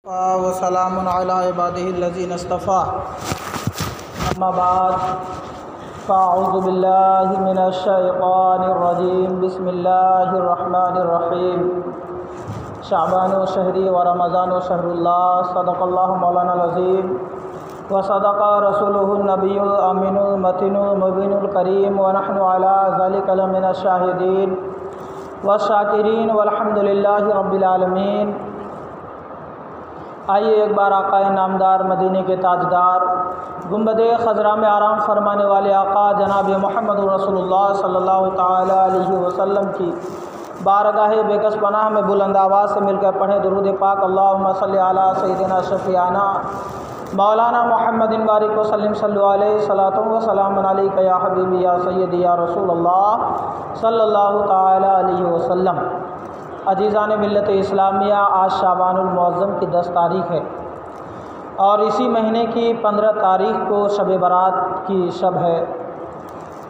वसलामुन अला इबादिहिल्लज़ीना इस्तफ़ा अम्मा बाद फ़अऊज़ु बिल्लाहि मिनश शैतानिर रजीम बिस्मिल्लाहिर्रहमानिर्रहीम शाबानु शहरी व रमज़ानु शहरुल्लाह सदक़ल्लाहु मौलानाल अज़ीम व सदक़ रसूलुहुन नबियुल अमीनुल मतीनुल मुबीनुल करीम व नहनु अला ज़ालिका लमिनश शाहिदीन व शाकिरीन वल्हम्दुलिल्लाहि रब्बिल आलमीन। आइए एक बार आक़ाए नामदार मदीने के ताजदार गुंबदे ख़ज़रा में आराम फरमाने वाले आक़ा जनाब मोहम्मद रसूलुल्लाह सल्लल्लाहु ताला अलैहि वसल्लम की बारगाह बेकस पनाह में बुलंद आवाज़ से मिलकर पढ़ें दुरूद पाक। अल्लाहुम्मा सल्लि अला सय्यिदिना शफ़ीआना मौलाना मुहम्मदिन बारिक वसल्लिम सल्लु अलैहि सलातु व सलामुन अलैका या हबीबी या सय्यदी या रसूलल्लाह सल्लल्लाहु ताला अलैहि वसल्लम। अजीज़ान मिल्लत इस्लामिया, आज शाबानुल मुअज़्ज़म की 10 तारीख़ है और इसी महीने की 15 तारीख़ को शब बारात की शब है।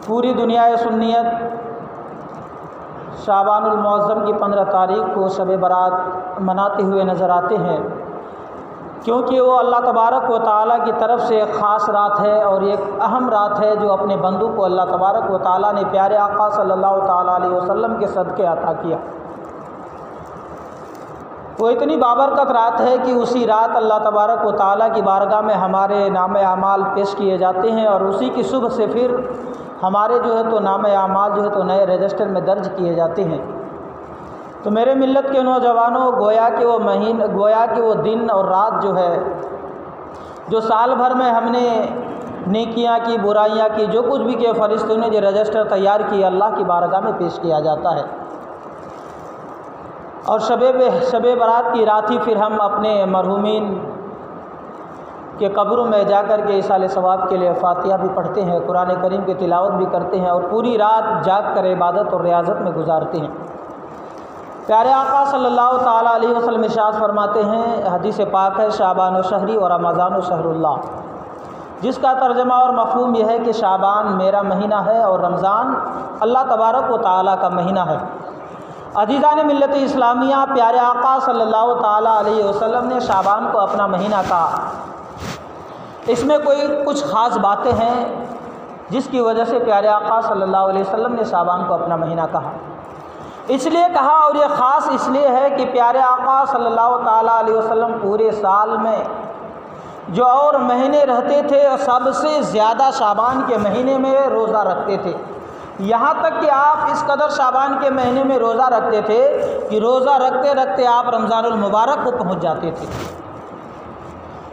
पूरी दुनिया सुन्नियत शाबानुल मुअज़्ज़म की 15 तारीख़ को शब बारात मनाते हुए नज़र आते हैं, क्योंकि वो अल्लाह तबारक व तआला की तरफ से एक ख़ास रात है और एक अहम रात है जो अपने बंदों को अल्लाह तबारक व तआला ने प्यारे आका सल्लल्लाहु ताला अलैहि वसल्लम के सदक़े अता किया। वो इतनी बाबरकत रात है कि उसी रात अल्लाह तबारक व तआला की बारगाह में हमारे नाम आमाल पेश किए जाते हैं और उसी की सुबह से फिर हमारे जो है तो नाम आमाल जो है तो नए रजिस्टर में दर्ज किए जाते हैं। तो मेरे मिल्लत के नौजवानों, गोया कि वो दिन और रात जो है, जो साल भर में हमने नेकियां की, बुराइयां की, जो कुछ भी किए, फरिश्तों ने जो रजिस्टर तैयार किए अल्लाह की बारगाह में पेश किया जाता है। और शब बारात की रात ही फिर हम अपने मरहूमीन के कब्रों में जाकर के इसाल सवाब के लिए फातिहा भी पढ़ते हैं, कुरान करीम की तिलावत भी करते हैं और पूरी रात जाग कर इबादत और रियाजत में गुजारते हैं। प्यारे आका सल्लल्लाहु ताला अलैहि वसल्लम इरशाद फरमाते हैं, हदीस पाक है, शाबानु शहरी व रमज़ानु शहरुल्लाह, जिसका तर्जमा और मफ़हूम यह है कि शाबान मेरा महीना है और रमज़ान अल्लाह तबारक व तआला का महीना है। अजीज़ान मिल्लत इस्लामिया, प्यारे आका सल्लल्लाहु ताला अलैहि वसल्लम ने शाबान को अपना महीना कहा। इसमें कुछ ख़ास बातें हैं जिसकी वजह से प्यारे आका सल्लल्लाहु अलैहि वसल्लम ने शाबान को अपना महीना कहा। इसलिए कहा और ये ख़ास इसलिए है कि प्यारे आका सल्लल्लाहु ताला अलैहि वसल्लम पूरे साल में जो और महीने रहते थे सबसे ज़्यादा शाबान के महीने में रोज़ा रखते थे। यहाँ तक कि आप इस कदर शाबान के महीने में रोज़ा रखते थे कि रोज़ा रखते रखते आप रमज़ानुल मुबारक को पहुँच जाते थे।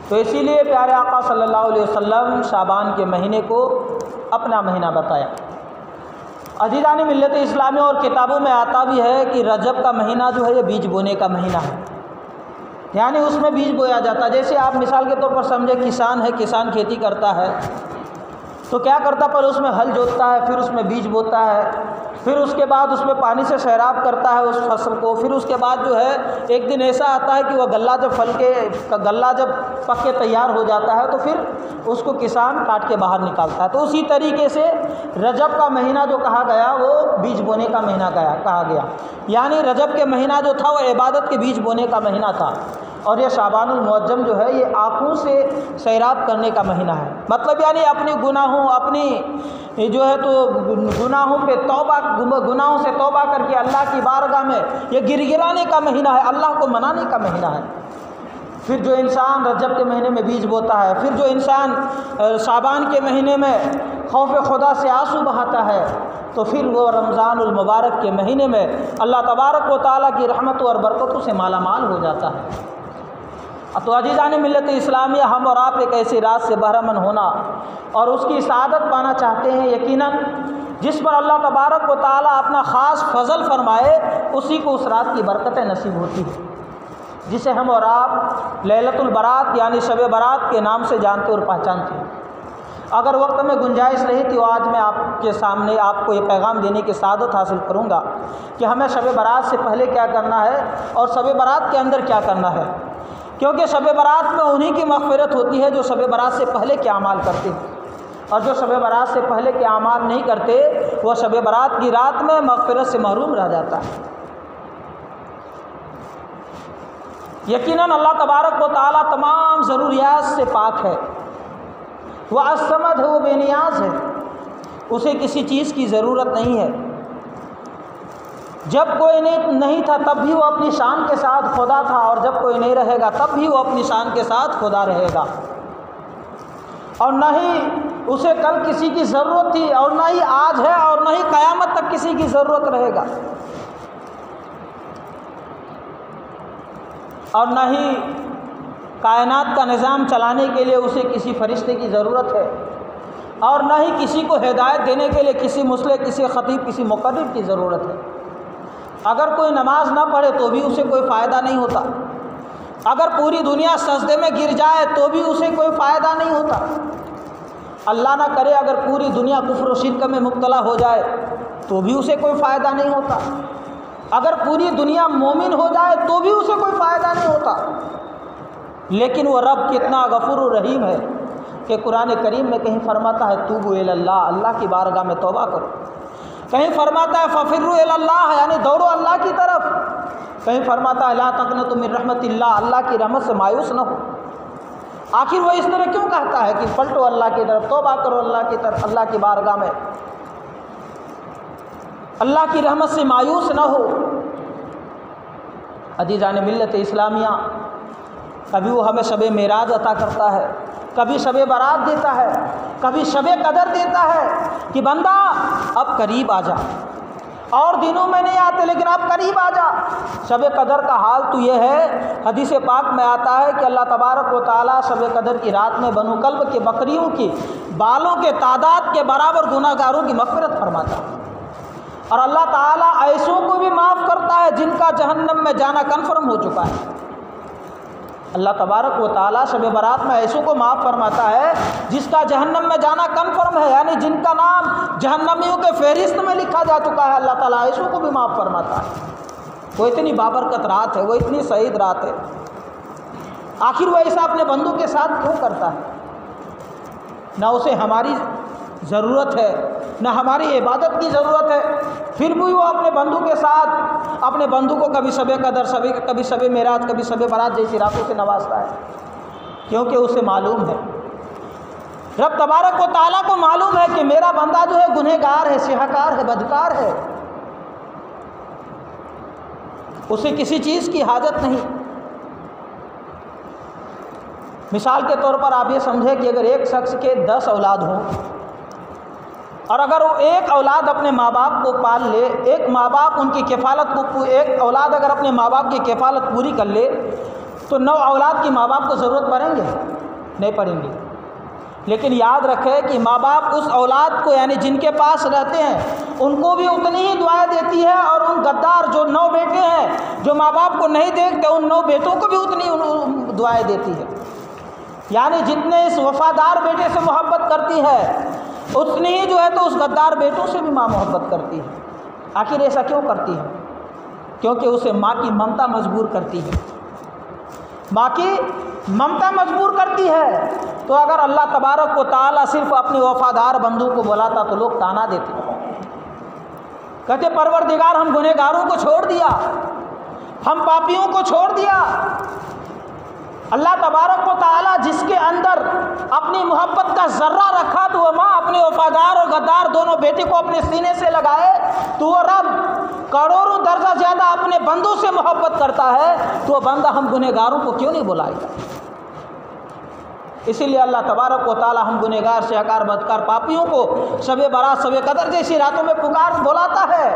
तो इसीलिए प्यारे आका सल्लल्लाहु अलैहि वसल्लम शाबान के महीने को अपना महीना बताया। अजीज़ान मिल्लत इस्लामी, और किताबों में आता भी है कि रजब का महीना जो है ये बीज बोने का महीना है, यानी उसमें बीज बोया जाता है। जैसे आप मिसाल के तौर पर समझे, किसान है, किसान खेती करता है तो क्या करता, पर उसमें हल जोतता है, फिर उसमें बीज बोता है, फिर उसके बाद उसमें पानी से सैराब करता है उस फसल को, फिर उसके बाद जो है एक दिन ऐसा आता है कि वह गल्ला जब पक के तैयार हो जाता है तो फिर उसको किसान काट के बाहर निकालता है। तो उसी तरीके से रजब का महीना जो कहा गया वो बीज बोने का महीना कहा गया, यानी रजब के महीना जो था वो इबादत के बीज बोने का महीना था। और ये शाबानुल मुअज़्ज़म जो है ये आँखों से सैराब करने का महीना है, मतलब यानी अपने गुनाहों जो है तो गुनाहों पे गुनाहों से तौबा करके अल्लाह की बारगाह में ये गिड़गिड़ाने का महीना है, अल्लाह को मनाने का महीना है। फिर जो इंसान रजब के महीने में बीज बोता है, फिर जो इंसान शाबान के महीने में खौफ खुदा से आंसू बहाता है, तो फिर वो रमज़ानुल मुबारक के महीने में अल्लाह तबारक व तआला की रहमत और बरकतों से मालामाल हो जाता है। तो अजीज़ान मिल्लत इस्लामिया, हम और आप एक ऐसी रात से बहरामंद होना और उसकी सआदत पाना चाहते हैं। यकीनन जिस पर अल्लाह तबारक व तआला अपना ख़ास फजल फरमाए उसी को उस रात की बरकतें नसीब होती हैं, जिसे हम और आप लैलतुल बारात यानी शब बारात के नाम से जानते और पहचानते हैं। अगर वक्त में गुंजाइश रही तो आज मैं आपके सामने आपको ये पैगाम देने की सआदत हासिल करूँगा कि हमें शब बारात से पहले क्या करना है और शब बारात के अंदर क्या करना है, क्योंकि शब बारात में उन्हीं की मग़फ़िरत होती है जो शब बारात से पहले के अमाल करते हैं, और जो शब बारात से पहले के अमाल नहीं करते वह शब बारात की रात में मग़फ़िरत से महरूम रह जाता है। यकीनन अल्लाह तबारक व तआला तमाम ज़रूरियात से पाक है। वह असमद है, वो बेनियाज़ है, उसे किसी चीज़ की ज़रूरत नहीं है। जब कोई नहीं था तब भी वो अपनी शान के साथ खुदा था, और जब कोई नहीं रहेगा तब भी वो अपनी शान के साथ खुदा रहेगा। और न ही उसे कल किसी की ज़रूरत थी, और न ही आज है, और न ही क़यामत तक किसी की ज़रूरत रहेगा। और न ही कायनात का निज़ाम चलाने के लिए उसे किसी फरिश्ते की ज़रूरत है, और न ही किसी को हिदायत देने के लिए किसी मुसल्ले, किसी ख़तीब, किसी मुक़र्रिर की ज़रूरत है। अगर कोई नमाज ना पढ़े तो भी उसे कोई फ़ायदा नहीं होता। अगर पूरी दुनिया सजदे में गिर जाए तो भी उसे कोई फ़ायदा नहीं होता। अल्लाह ना करे अगर पूरी दुनिया कुफ्र और शिर्क में मुब्तला हो जाए तो भी उसे कोई फ़ायदा नहीं होता। अगर पूरी दुनिया मोमिन हो जाए तो भी उसे कोई फ़ायदा नहीं होता। लेकिन वो रब कितना गफूर रहीम है कि कुरान करीम में कहीं फरमाता है तूबू इलल्लाह, अल्लाह की बारगाह में तौबा करो। कहीं फरमाता है फ़फ़िर्रू इलल्लाह, यानी दौड़ो अल्लाह की तरफ। कहीं फरमाता है ला तक़नतु मिन रहमतिल्लाह, अल्लाह की रहमत से मायूस न हो। आखिर वो इस तरह क्यों कहता है कि पलटो अल्लाह की तरफ, तौबा करो अल्लाह की तरफ, अल्लाह की बारगाह में, अल्लाह की रहमत से मायूस न हो। अजीज़ान मिल्लत इस्लामिया, कभी वो हमें शब मेराज अता करता है, कभी शब बारात देता है, कभी शब कदर देता है कि बंदा अब करीब आ जा। और दिनों में नहीं आते लेकिन अब करीब आ जा। शब कदर का हाल तो ये है, हदीस पाक में आता है कि अल्लाह तबारक व तआला शब कदर की रात में बनु कल्ब के बकरियों की बालों के तादाद के बराबर गुनाहगारों की मग़फ़िरत फरमाता है। और अल्लाह ताला ऐसों को भी माफ़ करता है जिनका जहन्नम में जाना कन्फर्म हो चुका है। अल्लाह तबारक व तआला शब बारात में ऐसों को माफ़ फरमाता है जिसका जहन्नम में जाना कन्फर्म है, यानी जिनका नाम जहन्नमियों के फहरिस्त में लिखा जा चुका है। अल्लाह ताला ऐसों को भी माफ़ फरमाता है। वो इतनी बाबरकत रात है, वो इतनी सईद रात है। आखिर वो ऐसा अपने बंदों के साथ क्यों करता है? ना उसे हमारी ज़रूरत है, ना हमारी इबादत की ज़रूरत है, फिर भी वो अपने बंदू के साथ अपने बंदू को कभी शब कदर, कभी शब मेराज, कभी शब बारात जैसी रातों से नवाजता है, क्योंकि उसे मालूम है, रब तबारक व तआला को मालूम है कि मेरा बंदा जो है गुनहगार है, सिहकार है, बदकार है, उसे किसी चीज़ की हाजत नहीं। मिसाल के तौर पर आप ये समझें कि अगर एक शख्स के 10 औलाद हों और अगर वो एक औलाद अपने माँ बाप को पाल ले, एक माँ बाप उनकी किफ़ालत को, एक औलाद अगर अपने माँ बाप की किफ़ालत पूरी कर ले तो 9 औलाद की माँ बाप को ज़रूरत पड़ेंगे? नहीं पड़ेंगी। लेकिन याद रखें कि माँ बाप उस औलाद को, यानी जिनके पास रहते हैं, उनको भी उतनी ही दुआएं देती है, और उन गद्दार जो 9 बेटे हैं जो माँ बाप को नहीं देखते, उन 9 बेटों को भी उतनी दुआएं देती है। यानी जितने इस वफ़ादार बेटे से मोहब्बत करती है उतनी ही जो है तो उस गद्दार बेटों से भी माँ मोहब्बत करती है। आखिर ऐसा क्यों करती है? क्योंकि उसे माँ की ममता मजबूर करती है, माँ की ममता मजबूर करती है। तो अगर अल्लाह तबारक व तआला सिर्फ अपने वफ़ादार बंदों को बुलाता तो लोग ताना देते, कहते परवरदिगार हम गुनहगारों को छोड़ दिया, हम पापियों को छोड़ दिया। अल्लाह तबारक व तआला जिसके अंदर अपनी मोहब्बत का ज़र्रा रखा तो वह माँ अपने वफ़ादार और गद्दार दोनों बेटे को अपने सीने से लगाए, तो वह रब करोड़ों दर्जा ज़्यादा अपने बंदों से मोहब्बत करता है, तो वह बंदा हम गुनहगारों को क्यों नहीं बुलाएगा? इसीलिए अल्लाह तबारक व तआला हम गुनहगार, सिहकार, बदकार, पापियों को शब बारात, शब कदर जैसी रातों में पुकार बुलाता है।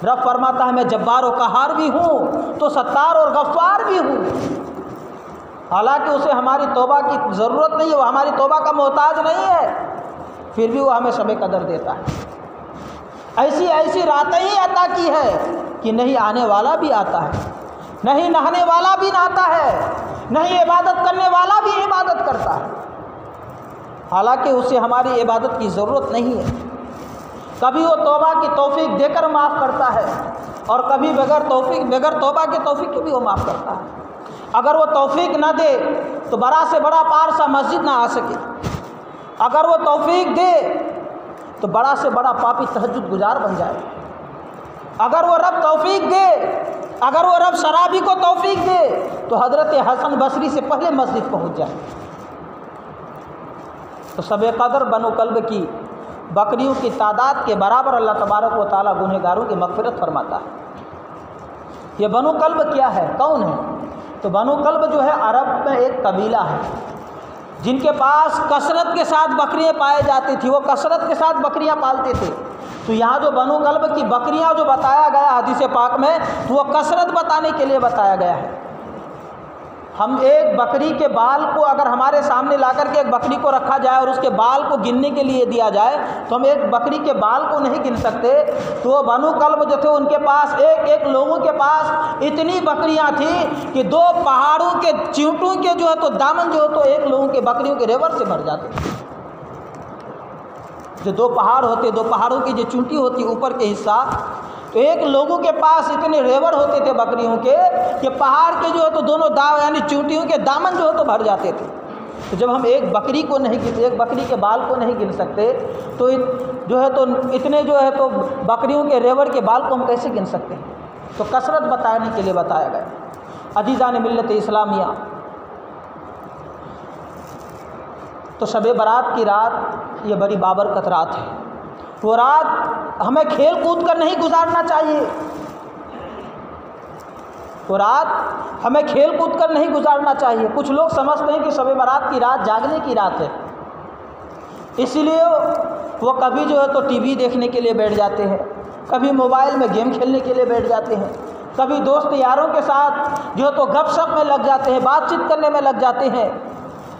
रब फरमाता है मैं जब्बार और कहार भी हूँ तो सत्तार और गफ्फार भी हूँ। हालांकि उसे हमारी तौबा की ज़रूरत नहीं है, वो हमारी तौबा का मोहताज नहीं है, फिर भी वो हमें शब कदर देता है। ऐसी ऐसी रातें ही अता की है कि नहीं आने वाला भी आता है, नहीं नहाने वाला भी नहाता है, नहीं इबादत करने वाला भी इबादत करता है। हालांकि उसे हमारी इबादत की ज़रूरत नहीं है। कभी वो तौबा की तौफीक देकर माफ़ करता है, और कभी बगैर तौबा के तौफीक की भी वो माफ़ करता है। अगर वो तौफीक ना दे तो बड़ा से बड़ा पारसा मस्जिद ना आ सके, अगर वो तौफीक दे तो बड़ा से बड़ा पापी तहज्जुद गुजार बन जाए, अगर वो रब तौफीक दे अगर वो रब शराबी को तौफीक दे तो हज़रत हसन बसरी से पहले मस्जिद पहुंच जाए। तो शब कदर बनो कल्ब की बकरियों की तादाद के बराबर अल्लाह तबारक व तआला गुनहगारों की मग़फ़िरत फरमाता है। ये बनो कल्ब क्या है, कौन है? तो बनो कल्ब जो है अरब में एक कबीला है जिनके पास कसरत के साथ बकरियाँ पाए जाती थी, वो कसरत के साथ बकरियाँ पालते थे। तो यहाँ जो बनो कल्ब की बकरियाँ जो बताया गया हदीस पाक में, तो वो कसरत बताने के लिए बताया गया है। हम एक बकरी के बाल को अगर हमारे सामने ला कर के एक बकरी को रखा जाए और उसके बाल को गिनने के लिए दिया जाए तो हम एक बकरी के बाल को नहीं गिन सकते। तो बनो कल्ब जो थे उनके पास एक एक लोगों के पास इतनी बकरियां थी कि 2 पहाड़ों के चींटों के जो है तो दामन जो है तो एक लोगों के बकरियों के रेवर से भर जाते। जो 2 पहाड़ होते, 2 पहाड़ों की जो चूंटी होती ऊपर के हिस्सा, तो एक लोगों के पास इतने रेवर होते थे बकरियों के कि पहाड़ के जो है तो दोनों दाव यानी चूंटियों के दामन जो है तो भर जाते थे। तो जब हम एक बकरी को नहीं गिन, एक बकरी के बाल को नहीं गिन सकते तो जो है तो इतने जो है तो बकरियों के रेवर के बाल को हम कैसे गिन सकते हैं? तो कसरत बताने के लिए बताया गया। अजीज़ान मिल्लत इस्लामिया, तो शब बारात की रात ये बड़ी बाबरकत रात है। वो रात हमें खेल कूद कर नहीं गुजारना चाहिए, वो रात हमें खेल कूद कर नहीं गुजारना चाहिए। कुछ लोग समझते हैं कि शब बारात की रात जागने की रात है, इसीलिए वो कभी जो है तो टीवी देखने के लिए बैठ जाते हैं, कभी मोबाइल में गेम खेलने के लिए बैठ जाते हैं, कभी दोस्त यारों के साथ जो है तो गपशप में लग जाते हैं, बातचीत करने में लग जाते हैं।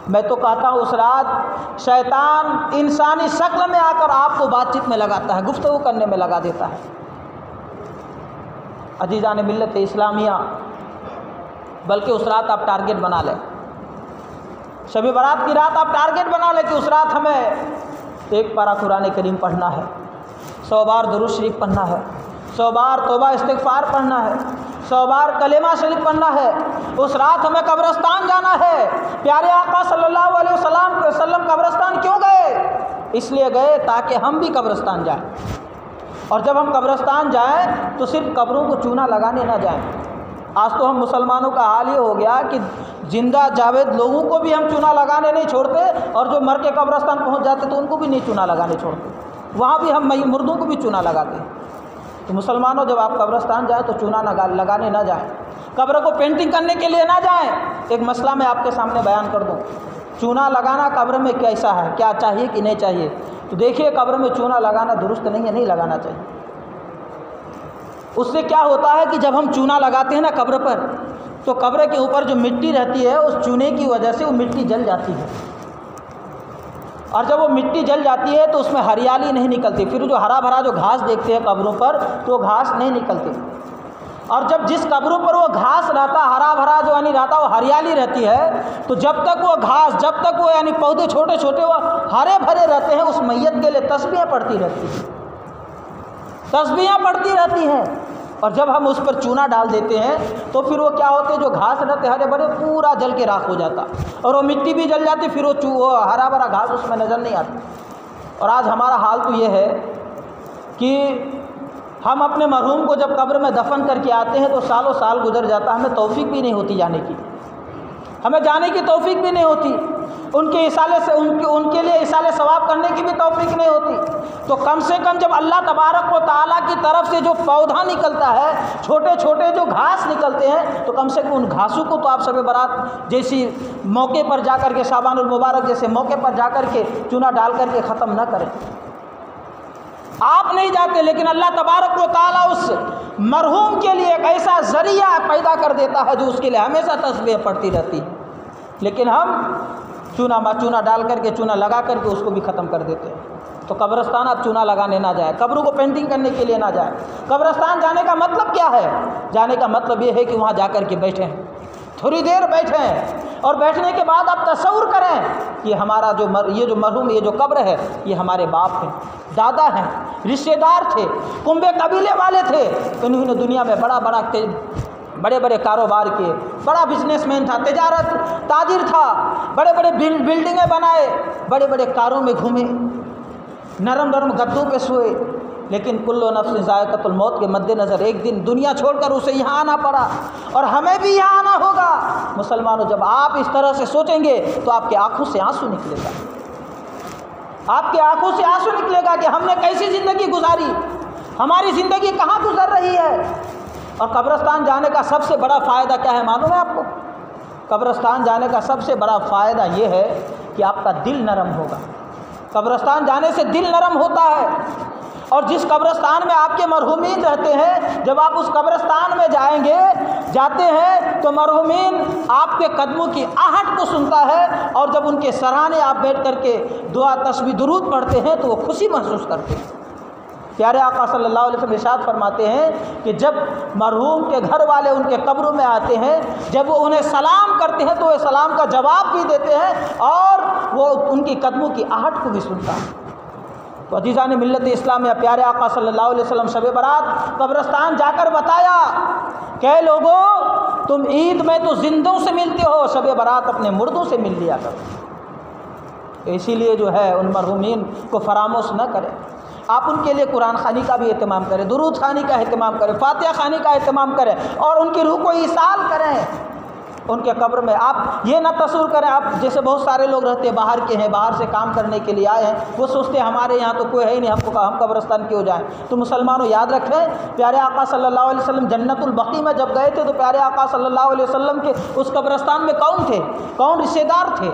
मैं तो कहता हूँ उस रात शैतान इंसानी शक्ल में आकर आपको बातचीत में लगाता है, गुफ्तगू करने में लगा देता है। अजीज़ान मिल्लत इस्लामिया, बल्कि उस रात आप टारगेट बना लें, शब बारात की रात आप टारगेट बना लें कि उस रात हमें 1 पारा कुरान करीम पढ़ना है, 100 बार दुरूद शरीफ पढ़ना है, 100 बार तौबा इस्तिग़फ़ार पढ़ना है, 100 बार कलेमा शरीफ पढ़ना है। उस रात हमें कब्रिस्तान जाना है। प्यारे आका सल्लल्लाहु अलैहि वसल्लम कब्रिस्तान क्यों गए? इसलिए गए ताकि हम भी कब्रिस्तान जाएं। और जब हम कब्रिस्तान जाएं तो सिर्फ कब्रों को चूना लगाने ना जाएं। आज तो हम मुसलमानों का हाल ये हो गया कि जिंदा जावेद लोगों को भी हम चूना लगाने नहीं छोड़ते, और जो मर के कब्रिस्तान पहुँच जाते तो उनको भी नहीं चूना लगाने छोड़ते, वहाँ भी हम मुर्दों को भी चूना लगाते हैं। तो मुसलमानों, जब आप कब्रिस्तान जाएँ तो चूना लगाने ना जाएं, कब्र को पेंटिंग करने के लिए ना जाएं। एक मसला मैं आपके सामने बयान कर दूं, चूना लगाना कब्र में कैसा है, क्या चाहिए कि नहीं चाहिए? तो देखिए, कब्र में चूना लगाना दुरुस्त नहीं है, नहीं लगाना चाहिए। उससे क्या होता है कि जब हम चूना लगाते हैं ना कब्र पर, तो कब्र के ऊपर जो मिट्टी रहती है उस चूने की वजह से वो मिट्टी जल जाती है, और जब वो मिट्टी जल जाती है तो उसमें हरियाली नहीं निकलती। फिर जो हरा भरा जो घास देखते हैं कब्रों पर, तो घास नहीं निकलती। और जब जिस कब्रों पर वो घास रहता, हरा भरा जो यानी रहता, वो हरियाली रहती है, तो जब तक वो घास, जब तक वो यानी पौधे छोटे छोटे वो हरे भरे रहते हैं, उस मैयत के लिए तस्बीहें पड़ती रहती हैं, तस्बीहें पड़ती रहती हैं। और जब हम उस पर चूना डाल देते हैं तो फिर वो क्या होते हैं, जो घास रहते हरे भरे पूरा जल के राख हो जाता, और वो मिट्टी भी जल जाती, फिर वो हरा भरा घास उसमें नज़र नहीं आता। और आज हमारा हाल तो ये है कि हम अपने मरहूम को जब कब्र में दफन करके आते हैं तो सालों साल गुजर जाता, हमें तौफीक भी नहीं होती जाने की, हमें जाने की तौफीक भी नहीं होती, उनके इसाले से उनके लिए इसाले सवाब करने की भी तौफीक नहीं होती। तो कम से कम जब अल्लाह तबारक व तआला की तरफ से जो पौधा निकलता है, छोटे छोटे जो घास निकलते हैं, तो कम से कम उन घासों को तो आप शब बारात जैसी मौके पर जाकर के, शाबानुल मुबारक जैसे मौके पर जाकर के चूना डाल करके ख़त्म न करें। आप नहीं जाते, लेकिन अल्लाह तबारक व तआला उस मरहूम के लिए एक ऐसा ज़रिया पैदा कर देता है जो उसके लिए हमेशा तस्बीह पड़ती रहती है, लेकिन हम चूना डाल करके, चूना लगा करके उसको भी ख़त्म कर देते हैं। तो कब्रिस्तान आप चूना लगाने ना जाए, कब्रों को पेंटिंग करने के लिए ना जाए। कब्रिस्तान जाने का मतलब क्या है? जाने का मतलब ये है कि वहाँ जा कर के बैठें, थोड़ी देर बैठें, और बैठने के बाद आप तसव्वुर करें कि हमारा ये जो मरहूम, ये जो कब्र है, ये हमारे बाप हैं, दादा हैं, रिश्तेदार थे, कुंबे कबीले वाले थे। इन्होंने दुनिया में बड़े बड़े कारोबार किए, बड़ा बिजनेसमैन था, तिजारत ताजिर था, बड़े बड़े बिल्डिंगें बनाए, बड़े बड़े कारों में घूमे, नरम नरम गद्दों पे सोए, लेकिन कुल्लु नफ्सिन ज़ायक़तुल मौत के मद्देनज़र एक दिन दुनिया छोड़कर उसे यहाँ आना पड़ा और हमें भी यहाँ आना होगा। मुसलमानों, जब आप इस तरह से सोचेंगे तो आपकी आंखों से आंसू निकलेगा, आपकी आंखों से आंसू निकलेगा कि हमने कैसी ज़िंदगी गुजारी, हमारी ज़िंदगी कहाँ गुजर रही है। और कब्रिस्तान जाने का सबसे बड़ा फ़ायदा क्या है मालूम है आपको? कब्रिस्तान जाने का सबसे बड़ा फ़ायदा ये है कि आपका दिल नरम होगा। कब्रिस्तान जाने से दिल नरम होता है। और जिस कब्रिस्तान में आपके मरहूमीन रहते हैं, जब आप उस कब्रिस्तान में जाते हैं तो मरहूमीन आपके कदमों की आहट को सुनता है, और जब उनके सराहने आप बैठ करके दुआ तस्बीह दुरूद पढ़ते हैं तो वो खुशी महसूस करते हैं। प्यारे आका सल्लल्लाहु अलैहि वसल्लम इरशाद फरमाते हैं कि जब मरहूम के घर वाले उनके कब्रों में आते हैं, जब वो उन्हें सलाम करते हैं तो वे सलाम का जवाब भी देते हैं और वो उनकी कदमों की आहट को भी सुनता है। तो अजीज़ान मिल्लत इस्लाम या प्यारे आका सल्लल्लाहु अलैहि वसल्लम शब बारात कब्रिस्तान जाकर बताया कि लोगों, तुम ईद में तो जिंदों से मिलते हो, शब बारात अपने मुर्दों से मिल लिया करो। इसीलिए जो है उन मरहूमीन को फरामोश न करें। आप उनके लिए कुरान खानी का भी एहतमाम करें, दुरूद खानी का एहतमाम करें, फातिहा खानी का एहतमाम करें और उनकी रूह को ईसाल करें उनके कब्र में। आप ये ना तस्वुर करें, आप जैसे बहुत सारे लोग रहते हैं बाहर के हैं, बाहर से काम करने के लिए आए हैं, वो सोचते हैं हमारे यहाँ तो कोई है ही नहीं, हम कब्रिस्तान क्यों जाएं। तो मुसलमानों याद रखें, प्यारे आका सल्लल्लाहु अलैहि वसल्लम जन्नतुल बकी में जब गए थे तो प्यारे आका सल्लल्लाहु अलैहि वसल्लम के उस कब्रिस्तान में कौन थे, कौन रिश्तेदार थे?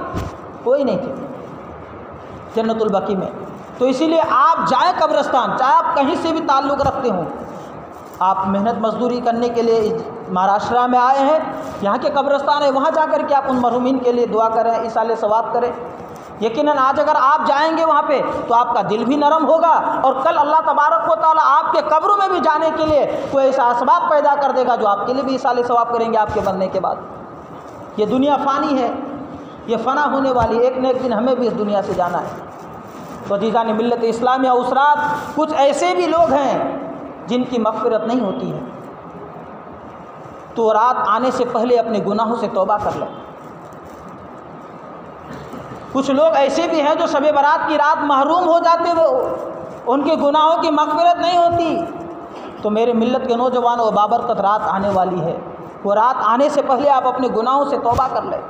कोई नहीं थे जन्नतुल बकी में। तो इसीलिए आप जाएँ कब्रिस्तान, चाहे आप कहीं से भी ताल्लुक़ रखते हों, आप मेहनत मजदूरी करने के लिए महाराष्ट्र में आए हैं, यहाँ के कब्रिस्तान है, वहाँ जाकर के आप उन मरहूमीन के लिए दुआ करें, इसाले सवाब करें। यकीनन आज अगर आप जाएंगे वहाँ पे तो आपका दिल भी नरम होगा और कल अल्लाह तबारक व तआला आपके कब्रों में भी जाने के लिए कोई ऐसा असबाब पैदा कर देगा जो आपके लिए भी इसाले सवाब करेंगे आपके मरने के बाद। ये दुनिया फ़ानी है, ये फ़ना होने वाली, एक न एक दिन हमें भी इस दुनिया से जाना है। तो अजीज़ान मिल्लत इस्लाम या उस रात कुछ ऐसे भी लोग हैं जिनकी मग़फ़िरत नहीं होती है, तो रात आने से पहले अपने गुनाहों से तौबा कर लें। कुछ लोग ऐसे भी हैं जो शब बारात की रात महरूम हो जाते, वो उनके गुनाहों की मग़फ़िरत नहीं होती। तो मेरे मिल्लत के नौजवानों, वो बाबरकत रात आने वाली है, वो रात आने से पहले आप अपने गुनाहों से तौबा कर लें।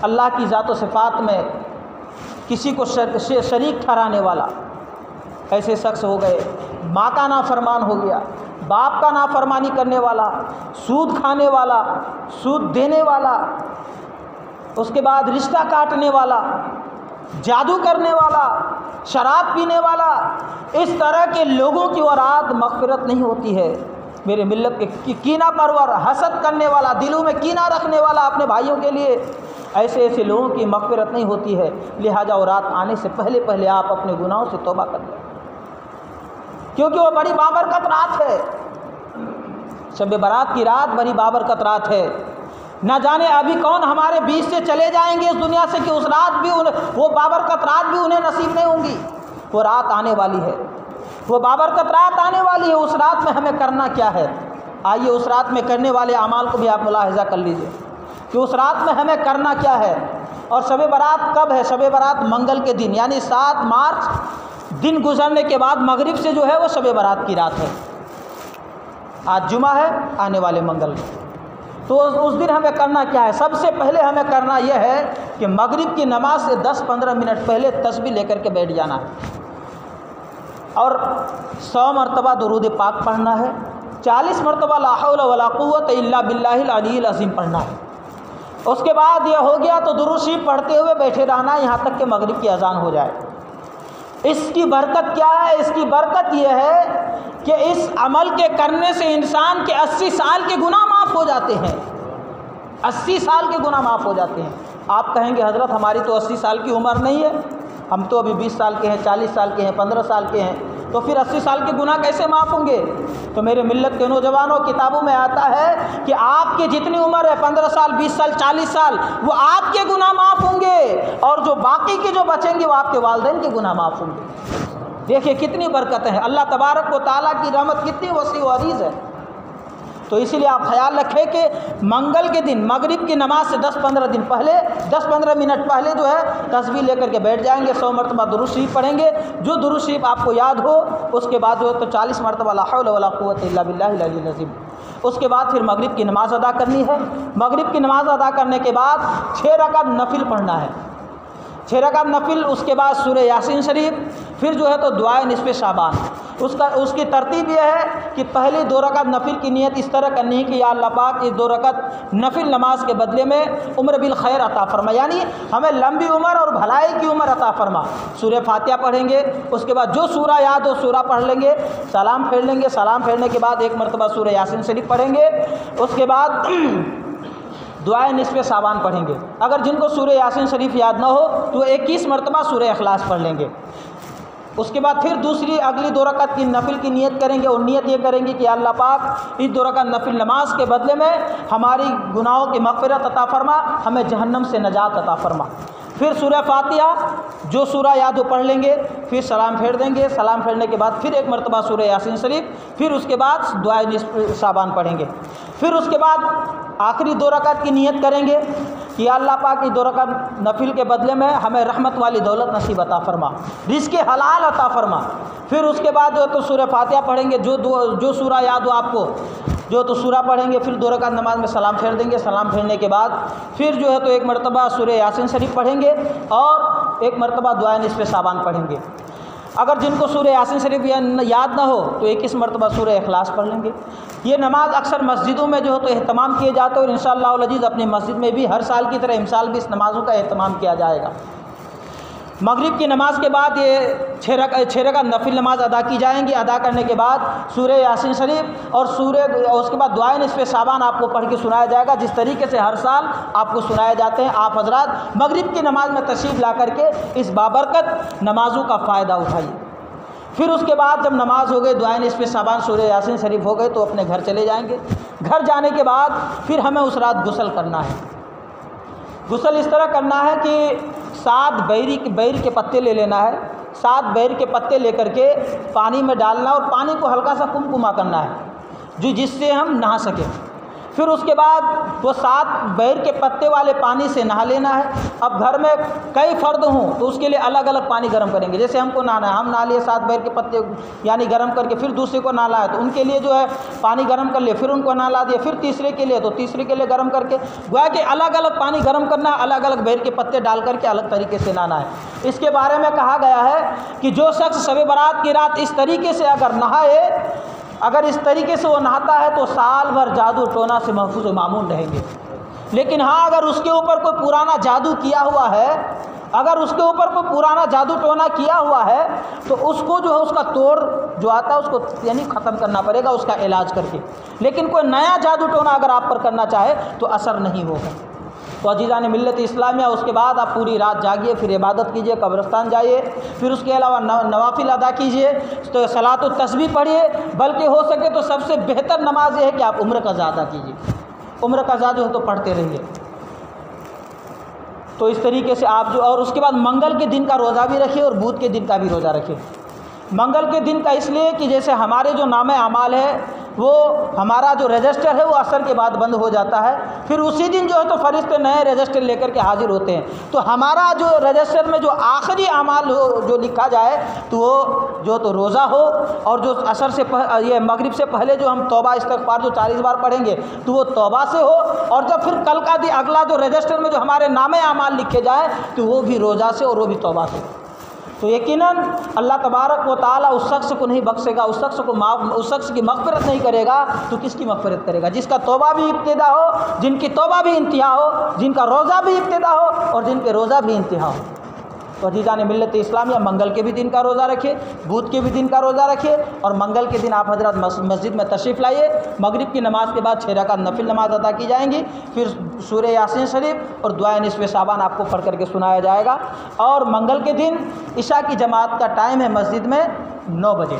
अल्लाह की ज़ात व सिफ़ात में किसी को शरीक ठहराने वाला, ऐसे शख्स हो गए, माँ का नाफरमान हो गया, बाप का नाफरमानी करने वाला, सूद खाने वाला, सूद देने वाला, उसके बाद रिश्ता काटने वाला, जादू करने वाला, शराब पीने वाला, इस तरह के लोगों की वो रात मग़फ़िरत नहीं होती है। मेरे मिल्लत के कीना परवर, हसद करने वाला, दिलों में कीना रखने वाला अपने भाइयों के लिए, ऐसे लोगों की मग़फ़िरत नहीं होती है। लिहाजा वो रात आने से पहले पहले आप अपने गुनाहों से तौबा कर लें, क्योंकि वो बड़ी बाबरकत रात है। शब बारात की रात बड़ी बाबरकत रात है। न जाने अभी कौन हमारे बीच से चले जाएंगे इस दुनिया से कि उस रात भी वो बाबरकत रात भी उन्हें नसीब नहीं होंगी। वो रात आने वाली है, वो बाबरकत रात आने वाली है। उस रात में हमें करना क्या है? आइए उस रात में करने वाले अमाल को भी आप मुलाहिज़ा कर लीजिए कि उस रात में हमें करना क्या है। और शब बारात कब है? शब बारात मंगल के दिन, यानी 7 मार्च दिन गुजरने के बाद मगरिब से जो है वो शब बारात की रात है। आज जुमा है, आने वाले मंगल। तो उस दिन हमें करना क्या है? सबसे पहले हमें करना यह है कि मगरिब की नमाज से 10-15 मिनट पहले तस्बीह लेकर के बैठ जाना है और 100 मरतबा दुरूद पाक पढ़ना है, 40 मरतबा ला हौला वला कुव्वत इल्ला बिल्लाहिल अलील अज़ीम पढ़ना है। उसके बाद यह हो गया तो दुरूद शरीफ पढ़ते हुए बैठे रहना यहाँ तक कि मगरिब की अजान हो जाए। इसकी बरकत क्या है? इसकी बरकत यह है कि इस अमल के करने से इंसान के 80 साल के गुनाह माफ़ हो जाते हैं। 80 साल के गुनाह माफ़ हो जाते हैं। आप कहेंगे हज़रत हमारी तो 80 साल की उम्र नहीं है, हम तो अभी 20 साल के हैं, 40 साल के हैं, 15 साल के हैं, तो फिर 80 साल के गुनाह कैसे माफ़ होंगे? तो मेरे मिल्लत के नौजवानों, किताबों में आता है कि आपके जितनी उम्र है 15 साल, 20 साल, 40 साल, वो आपके गुनाह माफ़ होंगे और जो बाकी के जो बचेंगे वो आपके वालिदैन के गुनाह माफ़ होंगे। देखिए कितनी बरकत है। अल्लाह तबारक व तआला की रहमत कितनी वसी व अरीज़ है। तो इसीलिए आप ख्याल रखें कि मंगल के दिन मगरिब की नमाज से 10-15 दिन पहले 10-15 मिनट पहले जो है तस्बीह लेकर के बैठ जाएंगे, 100 मरतबा दुरूद शरीफ पढ़ेंगे, जो दुरूद शरीफ आपको याद हो। उसके बाद जो है तो 40 मरतबा ला हौल वला कुव्वता इल्ला बिल्लाहिल अलील अज़ीम। उसके बाद फिर मगरिब की नमाज़ अदा करनी है। मगरिब की नमाज़ अदा करने के बाद 6 रकात नफिल पढ़ना है, 6 रकात नफिल। उसके बाद सूरह यासीन शरीफ, फिर जो है तो दुआए निस्फ़े शाबान। उसकी तरतीब यह है कि पहले 2 रकात नफिल की नियत इस तरह करनी है कि या अल्लाह पाक इस 2 रकात नफिल नमाज के बदले में उम्र बिल खैर अता फरमा, यानी हमें लंबी उम्र और भलाई की उम्र अता फरमा। सूरह फातिहा पढ़ेंगे, उसके बाद जो सूरा याद हो सूरा पढ़ लेंगे, सलाम फेर लेंगे, सलाम फेरने के बाद 1 मरतबा सूरह यासीन शरीफ पढ़ेंगे। उसके बाद दुआए निस्फ़े शाबान पढ़ेंगे। अगर जिनको सूरह यासीन शरीफ याद ना हो तो 21 मरतबा सूरह इखलास पढ़ लेंगे। उसके बाद फिर दूसरी अगली 2 रकात की नफिल की नियत करेंगे, और नियत ये करेंगे कि अल्लाह पाक इस 2 रकात नफिल नमाज के बदले में हमारी गुनाहों की मग़फ़िरत अता फरमा, हमें जहन्नम से नजात अता फरमा। फिर सूरह फातिहा जो सूरा याद हो पढ़ लेंगे, फिर सलाम फेर देंगे, सलाम फेरने के बाद फिर 1 मरतबा सूरह यासीन शरीफ, फिर उसके बाद दुआए निस्फ़े शाबान पढ़ेंगे। फिर उसके बाद आखिरी 2 रकात की नियत करेंगे कि अल्लाह पाक की 2 रकात नफिल के बदले में हमें रहमत वाली दौलत नसीब अता फरमा, रिज़्क़ हलाल अता फरमा। फिर उसके बाद जो तो सूरह फातिहा पढ़ेंगे, जो सूरा याद हो आपको जो तो सूरा पढ़ेंगे, फिर 2 रकात नमाज में सलाम फेर देंगे। सलाम फेरने के बाद फिर जो है तो 1 मरतबा सूरह यासीन शरीफ पढ़ेंगे और 1 मरतबा दुआए निस्फ़े शाबान पढ़ेंगे। अगर जिनको सूरह यासीन शरीफ याद ना हो तो 21 मरतबा सूरह इखलास पढ़ लेंगे। ये नमाज अक्सर मस्जिदों में जो है तो एहतमाम किए जाते हैं, और इंशाअल्लाह अज़ीज़ अपनी मस्जिद में भी हर साल की तरह इमसाल भी इस नमाज़ों का एहतमाम किया जाएगा। मगरिब की नमाज के बाद ये 6 रकात नफिल नमाज अदा की जाएंगी। अदा करने के बाद सूरह यासीन शरीफ और उसके बाद दुआए निस्फ़े शाबान आपको पढ़ के सुनाया जाएगा, जिस तरीके से हर साल आपको सुनाए जाते हैं। आप हजरात मगरिब की नमाज में तशरीफ़ ला करके इस बाबरकत नमाज़ों का फ़ायदा उठाइए। फिर उसके बाद जब नमाज हो गई, दुआए निस्फ़े शाबान सूरह यासीन शरीफ हो गए, तो अपने घर चले जाएंगे। घर जाने के बाद फिर हमें उस रात गुस्ल करना है। गुस्ल इस तरह करना है कि 7 बैर के पत्ते ले लेना है। 7 बैर के पत्ते लेकर के पानी में डालना, और पानी को हल्का सा कुमकुमा करना है जिससे हम नहा सकें। फिर उसके बाद वो 7 बैर के पत्ते वाले पानी से नहा लेना है। अब घर में कई फ़र्द हों तो उसके लिए अलग अलग पानी गर्म करेंगे। जैसे हमको नहाना है, हम नहा लिए 7 बैर के पत्ते यानी गर्म करके, फिर दूसरे को नहला है तो उनके लिए जो है पानी गर्म कर लिए, फिर उनको नहला दिया, फिर तीसरे के लिए तो तीसरे के लिए गर्म करके, गोया कि अलग अलग पानी गर्म करना है, अलग अलग बैर के पत्ते डाल करके अलग तरीके से नहाना है। इसके बारे में कहा गया है कि जो शख्स शब बारात की रात इस तरीके से अगर नहाए, अगर इस तरीके से वो नहाता है तो साल भर जादू टोना से महफूज व मामून रहेंगे। लेकिन हाँ, अगर उसके ऊपर कोई पुराना जादू किया हुआ है, अगर उसके ऊपर कोई पुराना जादू टोना किया हुआ है तो उसको जो है उसका तोड़ जो आता है उसको यानी ख़त्म करना पड़ेगा, उसका इलाज करके। लेकिन कोई नया जादू टोना अगर आप पर करना चाहे तो असर नहीं होगा। तो अजीज़ान मिल्लत इस्लामिया, उसके बाद आप पूरी रात जागिए, फिर इबादत कीजिए, कब्रिस्तान जाइए, फिर उसके अलावा नवाफिल अदा कीजिए, तो सलात व तस्बीह पढ़िए। बल्कि हो सके तो सबसे बेहतर नमाज ये है कि आप उम्र कज़ा अदा कीजिए। उम्र कज़ा जो है तो पढ़ते रहिए। तो इस तरीके से आप जो, और उसके बाद मंगल के दिन का रोज़ा भी रखिए और बुध के दिन का भी रोज़ा रखिए। मंगल के दिन का इसलिए कि जैसे हमारे जो नामे अमाल है वो हमारा जो रजिस्टर है वो असर के बाद बंद हो जाता है, फिर उसी दिन जो है तो फरिश्ते नए रजिस्टर लेकर के हाजिर होते हैं। तो हमारा जो रजिस्टर में जो आखिरी अमाल हो जो लिखा जाए तो वो जो तो रोज़ा हो, और जो असर से ये मगरिब से पहले जो हम तौबा इस्तग़फ़ार जो 40 बार पढ़ेंगे तो वो तौबा से हो, और जब फिर कल का दिन अगला जो रजिस्टर में जो हमारे नामे अमाल लिखे जाए तो वो भी रोज़ा से और वो भी तौबा से। तो यकीनन अल्लाह तबारक व तआला उस शख्स को नहीं बख्शेगा, उस शख्स की मग़फ़िरत नहीं करेगा तो किसकी मग़फ़िरत करेगा? जिसका तौबा भी इब्तिदा हो, जिनकी तौबा भी इंतहा हो, जिनका रोज़ा भी इब्तिदा हो और जिनके रोज़ा भी इंतहा हो। तो अजीज़ान मिल्लत इस्लामिया, मंगल के भी दिन का रोज़ा रखिए, बुध के भी दिन का रोज़ा रखिए, और मंगल के दिन आप हजरत मस्जिद में तशरीफ़ लाइए। मगरिब की नमाज़ के बाद 6 रकात नफिल नमाज अदा की जाएंगी, फिर सूरह यासीन शरीफ और दुआए निस्फ़े शाबान आपको पढ़ करके सुनाया जाएगा। और मंगल के दिन इशा की जमात का टाइम है मस्जिद में 9 बजे।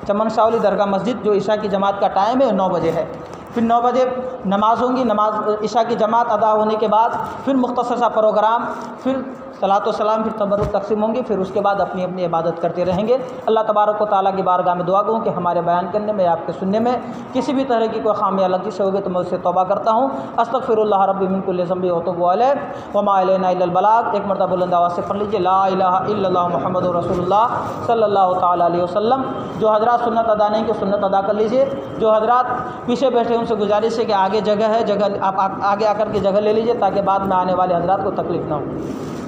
चमन शाहली दरगाह मस्जिद जो इशा की जमात का टाइम है 9 बजे है। फिर 9 बजे नमाज़ होंगी। नमाज इशा की जमात अदा होने के बाद फिर मुख्तसर सा प्रोग्राम, फिर सलात व सलाम फिर तबरुक तकसीम होंगी, फिर उसके बाद अपनी अपनी इबादत करते रहेंगे। अल्लाह तबारक व तआला की बारगाह में दुआ करूँ कि हमारे बयान करने में, आपके सुनने में किसी भी तरह की कोई खामियां गलती से होगी तो मैं उससे तौबा करता हूँ। अस्तगफिरुल्लाह रब्बी मिन कुल्लि ज़ंबि व अतूबु अलैह व मा अलैना इल्लल बलाग। एक मरतबा बुलंद आवाज़ से पढ़ लीजिए ला इलाहा इल्लल्लाह मुहम्मदुर रसूलुल्लाह सल्लल्लाहु तआला अलैहि वसल्लम। जो हजरात सुन्नत अदा नहीं कि सुन्नत अदा कर लीजिए। जो हजरात पीछे बैठे उनसे गुजारिश है कि आगे जगह है, जगह आप आगे आकर के जगह ले लीजिए ताकि बाद में आने वाले हजरात को तकलीफ़ ना हो।